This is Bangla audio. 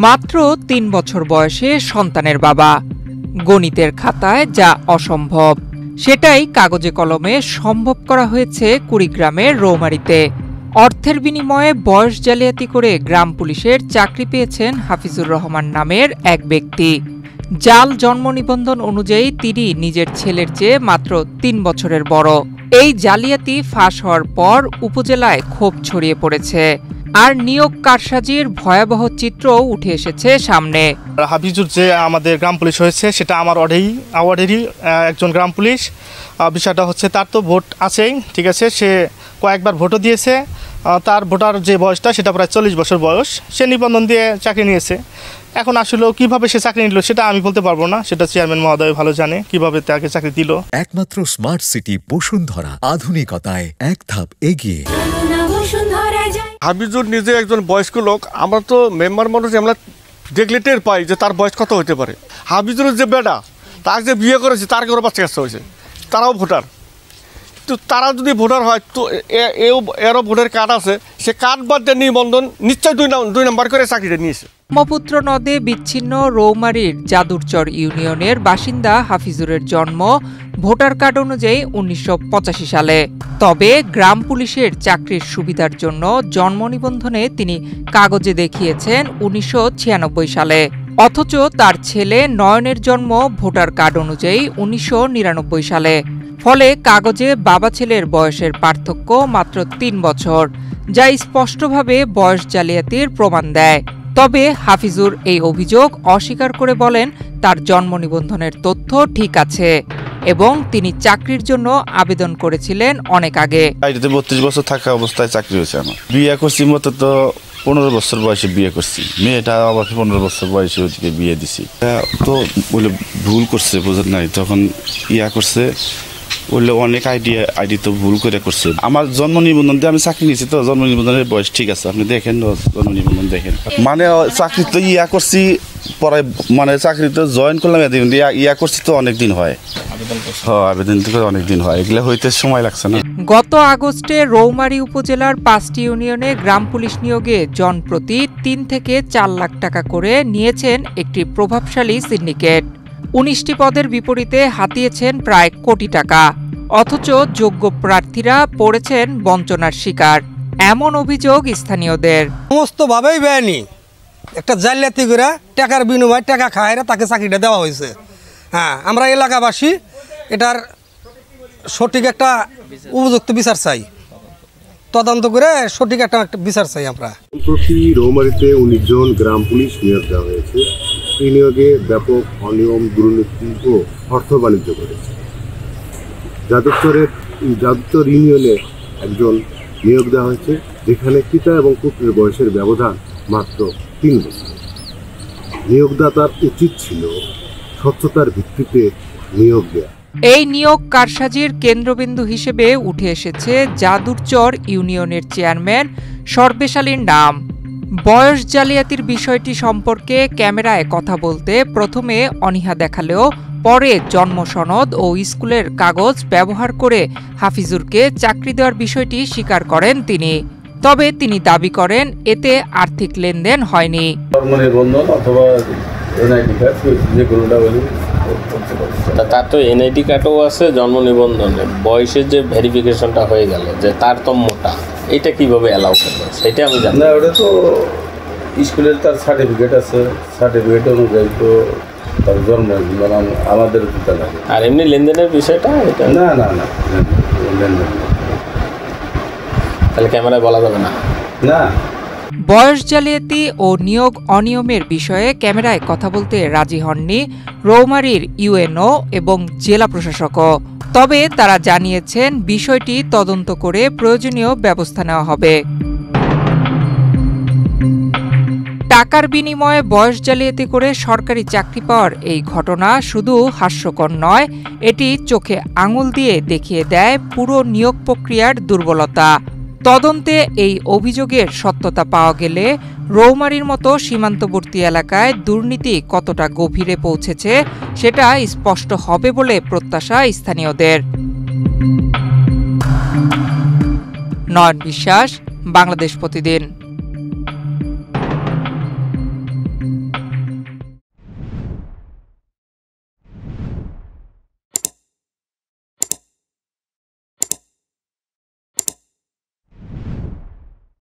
মাত্র ৩ বছর বয়সে সন্তানের বাবা, গণিতের খাতায় যা অসম্ভব সেটাই কাগজে কলমে সম্ভব করা হয়েছে কুড়িগ্রামের রৌমারীতে। অর্থের বিনিময়ে বয়স জালিয়াতি করে গ্রাম পুলিশের চাকরি পেয়েছেন হাফিজুর রহমান নামের এক ব্যক্তি। জাল জন্ম নিবন্ধন অনুযায়ী তিনি নিজের ছেলের চেয়ে মাত্র ৩ বছরের বড়। এই জালিয়াতি ফাঁস হওয়ার পর উপজেলায় ক্ষোভ ছড়িয়ে পড়েছে, আর নিয়োগ কারসাজির ভয়াবহ চিত্র উঠে এসেছে সামনে। হাফিজুর যে আমাদের গ্রাম পুলিশ হয়েছে সেটা আমার ওয়ার্ডেরই একজন গ্রাম পুলিশ। বিষয়টা হচ্ছে তার তো ভোট আছেই, ঠিক আছে, সে কয়েকবার ভোটও দিয়েছে। তার ভোটার যে বয়সটা সেটা প্রায় 40 বছর বয়স। সে নিবন্ধন দিয়ে চাকরি নিয়েছে। এখন আসলে কিভাবে সে চাকরি নিল সেটা আমি বলতে পারবো না, সেটা চেয়ারম্যান মহোদয় ভালো জানে কিভাবে তাকে চাকরি দিল। একমাত্র স্মার্ট সিটি বসুন্ধরা, আধুনিকতায় এক ধাপ এগিয়ে। হাফিজুর নিজে একজন বয়স্ক লোক, আমরা তো মেম্বার মানুষ, আমরা দেখলে টের পাই যে তার বয়স কত হতে পারে। হাফিজুরের যে বেটা, তার যে বিয়ে করেছে, তার ঘরে বাচ্চা কাচ্চা হয়েছে, তারাও ভোটার। তো তারা যদি ভোটার হয় তো এরও ভোটের কার্ড আছে, সে কার্ড বাদ দিয়ে নিবন্ধন নিশ্চয়ই 2 নম্বর করে চাকরিটা নিয়েছে। ব্রহ্মপুত্র নদে বিচ্ছিন্ন রৌমারীর যাদুরচর ইউনিয়নের বাসিন্দা হাফিজুরের জন্ম ভোটার কার্ড অনুযায়ী 1985 সালে। তবে গ্রাম পুলিশের চাকরির সুবিধার জন্য জন্ম নিবন্ধনে তিনি কাগজে দেখিয়েছেন 1996 সালে। অথচ তার ছেলে নয়নের জন্ম ভোটার কার্ড অনুযায়ী 1999 সালে। ফলে কাগজে বাবা ছেলের বয়সের পার্থক্য মাত্র 3 বছর, যা স্পষ্টভাবে বয়স জালিয়াতির প্রমাণ দেয়। তবে হাফিজুর এই অভিযোগ অস্বীকার করে বলেন তার জন্ম নিবন্ধনের তথ্য ঠিক আছে এবং তিনি চাকরির জন্য আবেদন করেছিলেন অনেক আগে। 32 বছর থাকা অবস্থায় চাকরি হয়েছে আমার। বিয়ে করছি মতো তো 15 বছর বয়সে বিয়ে করছি। মেয়েটা আমাকে 15 বছর বয়সে ওদিকে বিয়ে দিছি। তো বলে ভুল করছে, বোঝেন নাই, তখন করছে বললে অনেক আইডি তো ভুল করে করছে। আমার জন্ম নিবন্ধন দিয়ে আমি চাকরি নিয়েছি, তো জন্ম নিবন্ধনের বয়স ঠিক আছে, আপনি দেখেন জন্ম নিবন্ধন দেখেন। মানে চাকরি তো করছি, পরে মানে চাকরি তো জয়েন করলাম এদিন করছি তো অনেকদিন হয়, আবেদন তো অনেকদিন হয়, এগুলো হইতে সময় লাগছে না। গত আগস্টে রৌমারী উপজেলার 5টি ইউনিয়নে গ্রাম পুলিশ নিয়োগে জনপ্রতি 3 থেকে 4 লাখ টাকা করে নিয়েছেন একটি প্রভাবশালী সিন্ডিকেট। 19টি পদের বিপরীতে হাতিয়েছেন প্রায় কোটি টাকা। অথচ যোগ্য প্রার্থীরা পড়েছেন বঞ্চনার শিকার, এমন অভিযোগ স্থানীয়দের। সমস্তভাবেই বেআইনি একটা জালিয়াতি করে টাকার বিনিময়ে টাকা খায় তাকে চাকরিটা দেওয়া হয়েছে। হ্যাঁ, আমরা এলাকাবাসী এটার সঠিক একটা উপযুক্ত বিচার চাই, তদন্ত করে সঠিক একটা বিচার চাই আমরা। প্রতি রৌমারীতে 19 জন গ্রাম পুলিশ নিয়োগ দেওয়া হয়েছে। এই নিয়োগে ব্যাপক অনিয়ম, দুর্নীতি ও অর্থ বাণিজ্য করেছে। যাদুরচর ইউনিয়নে একজন নিয়োগ দেওয়া হয়েছে, যেখানে পিতা এবং পুত্রের বয়সের ব্যবধান মাত্র 3 বছর। নিয়োগদাতার উচিত ছিল স্বচ্ছতার ভিত্তিতে নিয়োগ দেওয়া। এই নিয়োগ কারসাজির কেন্দ্রবিন্দু হিসেবে উঠে এসেছে যাদুরচর ইউনিয়নের চেয়ারম্যান সর্বেশ আলীর নাম। বয়স জালিয়াতির বিষয়টি সম্পর্কে ক্যামেরায় কথা বলতে প্রথমে অনীহা দেখালেও পরে জন্ম সনদ ও স্কুলের কাগজ ব্যবহার করে হাফিজুরকে চাকরি দেওয়ার বিষয়টি স্বীকার করেন তিনি। তবে তিনি দাবি করেন এতে আর্থিক লেনদেন হয়নি। তার তো এনআইডি কার্ডও আছে, জন্ম নিবন্ধনে বয়সের যে ভেরিফিকেশনটা হয়ে গেল যে তারতম্যটা, এটা কিভাবে অ্যালাউ করবে সেটা আমি জানি না। ওটা তো স্কুলের তার সার্টিফিকেট আছে, সার্টিফিকেট অনুযায়ী তো তার জন্ম আমাদের লাগে। আর এমনি লেনদেনের বিষয়টা এটা না না না লেনদেন তাহলে ক্যামেরায় বলা যাবে না। না, বয়স জালিয়াতি ও নিয়োগ অনিয়মের বিষয়ে ক্যামেরায় কথা বলতে রাজি হননি রৌমারীর ইউএনও এবং জেলা প্রশাসকও। তবে তারা জানিয়েছেন বিষয়টি তদন্ত করে প্রয়োজনীয় ব্যবস্থা নেওয়া হবে। টাকার বিনিময়ে বয়স জালিয়াতি করে সরকারি চাকরি পাওয়ার এই ঘটনা শুধু হাস্যকর নয়, এটি চোখে আঙুল দিয়ে দেখিয়ে দেয় পুরো নিয়োগ প্রক্রিয়ার দুর্বলতা। তদন্তে এই অভিযোগের সত্যতা পাওয়া গেলে রৌমারীর মতো সীমান্তবর্তী এলাকায় দুর্নীতি কতটা গভীরে পৌঁছেছে সেটা স্পষ্ট হবে বলে প্রত্যাশা স্থানীয়দের। নয়ন বিশ্বাস, বাংলাদেশ প্রতিদিন।